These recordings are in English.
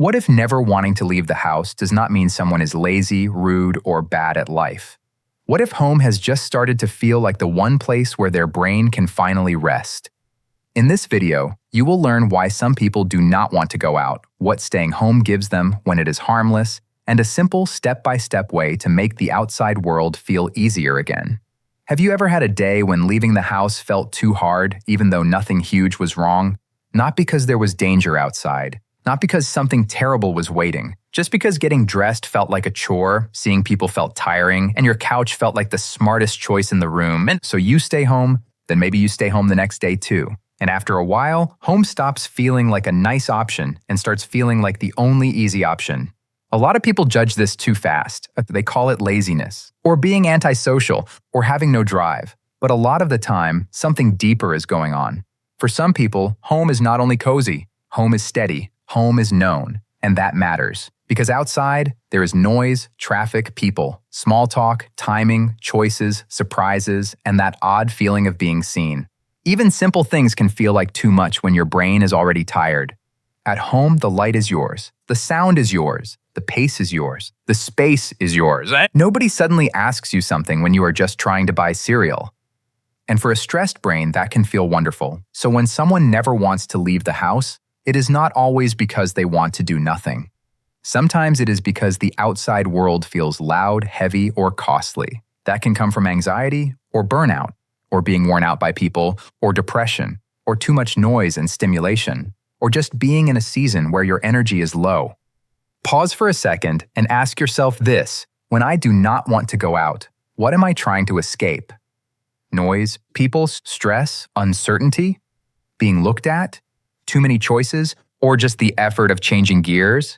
What if never wanting to leave the house does not mean someone is lazy, rude, or bad at life? What if home has just started to feel like the one place where their brain can finally rest? In this video, you will learn why some people do not want to go out, what staying home gives them when it is harmless, and a simple step-by-step way to make the outside world feel easier again. Have you ever had a day when leaving the house felt too hard, even though nothing huge was wrong? Not because there was danger outside, not because something terrible was waiting, just because getting dressed felt like a chore, seeing people felt tiring, and your couch felt like the smartest choice in the room, and so you stay home, then maybe you stay home the next day too. And after a while, home stops feeling like a nice option and starts feeling like the only easy option. A lot of people judge this too fast. They call it laziness, or being antisocial, or having no drive. But a lot of the time, something deeper is going on. For some people, home is not only cozy, home is steady, home is known, and that matters. Because outside, there is noise, traffic, people, small talk, timing, choices, surprises, and that odd feeling of being seen. Even simple things can feel like too much when your brain is already tired. At home, the light is yours, the sound is yours, the pace is yours, the space is yours. Nobody suddenly asks you something when you are just trying to buy cereal. And for a stressed brain, that can feel wonderful. So when someone never wants to leave the house, it is not always because they want to do nothing. Sometimes it is because the outside world feels loud, heavy, or costly. That can come from anxiety or burnout, or being worn out by people, or depression, or too much noise and stimulation, or just being in a season where your energy is low. Pause for a second and ask yourself this: when I do not want to go out, what am I trying to escape? Noise, people, stress, uncertainty, being looked at, too many choices, or just the effort of changing gears?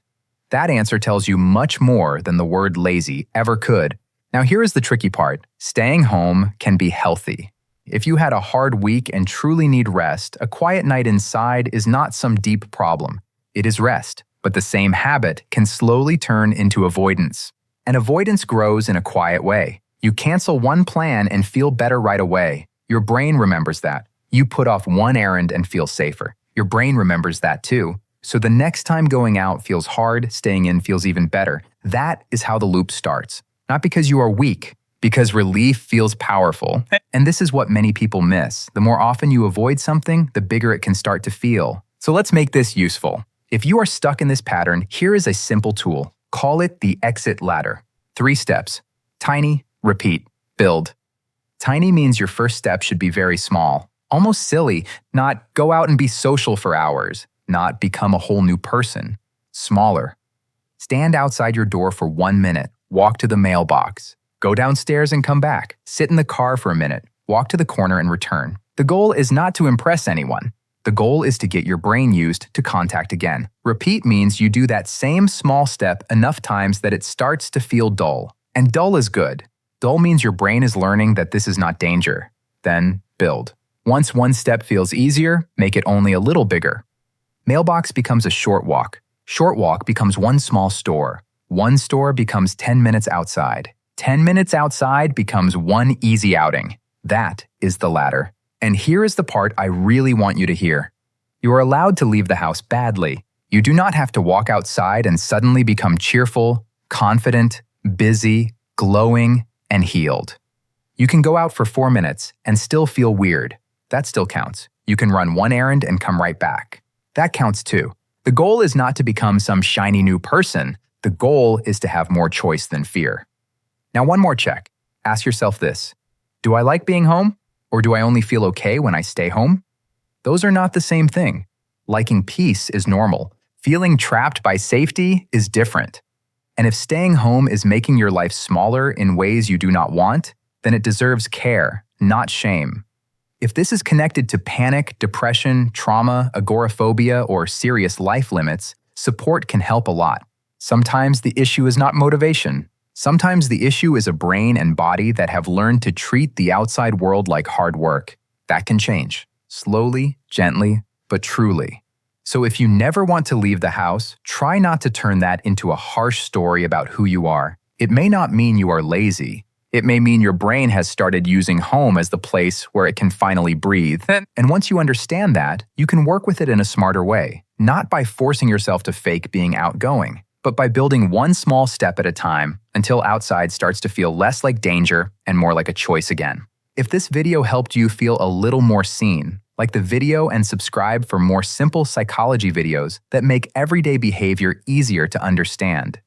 That answer tells you much more than the word lazy ever could. Now here is the tricky part. Staying home can be healthy. If you had a hard week and truly need rest, a quiet night inside is not some deep problem. It is rest, but the same habit can slowly turn into avoidance. And avoidance grows in a quiet way. You cancel one plan and feel better right away. Your brain remembers that. You put off one errand and feel safer. Your brain remembers that too. So the next time going out feels hard, staying in feels even better. That is how the loop starts. Not because you are weak, because relief feels powerful. And this is what many people miss. The more often you avoid something, the bigger it can start to feel. So let's make this useful. If you are stuck in this pattern, here is a simple tool. Call it the exit ladder. 3 steps. Tiny, repeat, build. Tiny means your first step should be very small. Almost silly, not go out and be social for hours, not become a whole new person. Smaller. Stand outside your door for 1 minute, walk to the mailbox, go downstairs and come back, sit in the car for a minute, walk to the corner and return. The goal is not to impress anyone. The goal is to get your brain used to contact again. Repeat means you do that same small step enough times that it starts to feel dull. And dull is good. Dull means your brain is learning that this is not danger. Then build. Once one step feels easier, make it only a little bigger. Mailbox becomes a short walk. Short walk becomes one small store. One store becomes 10 minutes outside. 10 minutes outside becomes one easy outing. That is the ladder. And here is the part I really want you to hear. You are allowed to leave the house badly. You do not have to walk outside and suddenly become cheerful, confident, busy, glowing, and healed. You can go out for 4 minutes and still feel weird. That still counts. You can run one errand and come right back. That counts too. The goal is not to become some shiny new person. The goal is to have more choice than fear. Now one more check. Ask yourself this: do I like being home? Or do I only feel okay when I stay home? Those are not the same thing. Liking peace is normal. Feeling trapped by safety is different. And if staying home is making your life smaller in ways you do not want, then it deserves care, not shame. If this is connected to panic, depression, trauma, agoraphobia, or serious life limits, support can help a lot. Sometimes the issue is not motivation. Sometimes the issue is a brain and body that have learned to treat the outside world like hard work. That can change. Slowly, gently, but truly. So if you never want to leave the house, try not to turn that into a harsh story about who you are. It may not mean you are lazy. It may mean your brain has started using home as the place where it can finally breathe. And once you understand that, you can work with it in a smarter way. not by forcing yourself to fake being outgoing, but by building one small step at a time until outside starts to feel less like danger and more like a choice again. If this video helped you feel a little more seen, like the video and subscribe for more simple psychology videos that make everyday behavior easier to understand.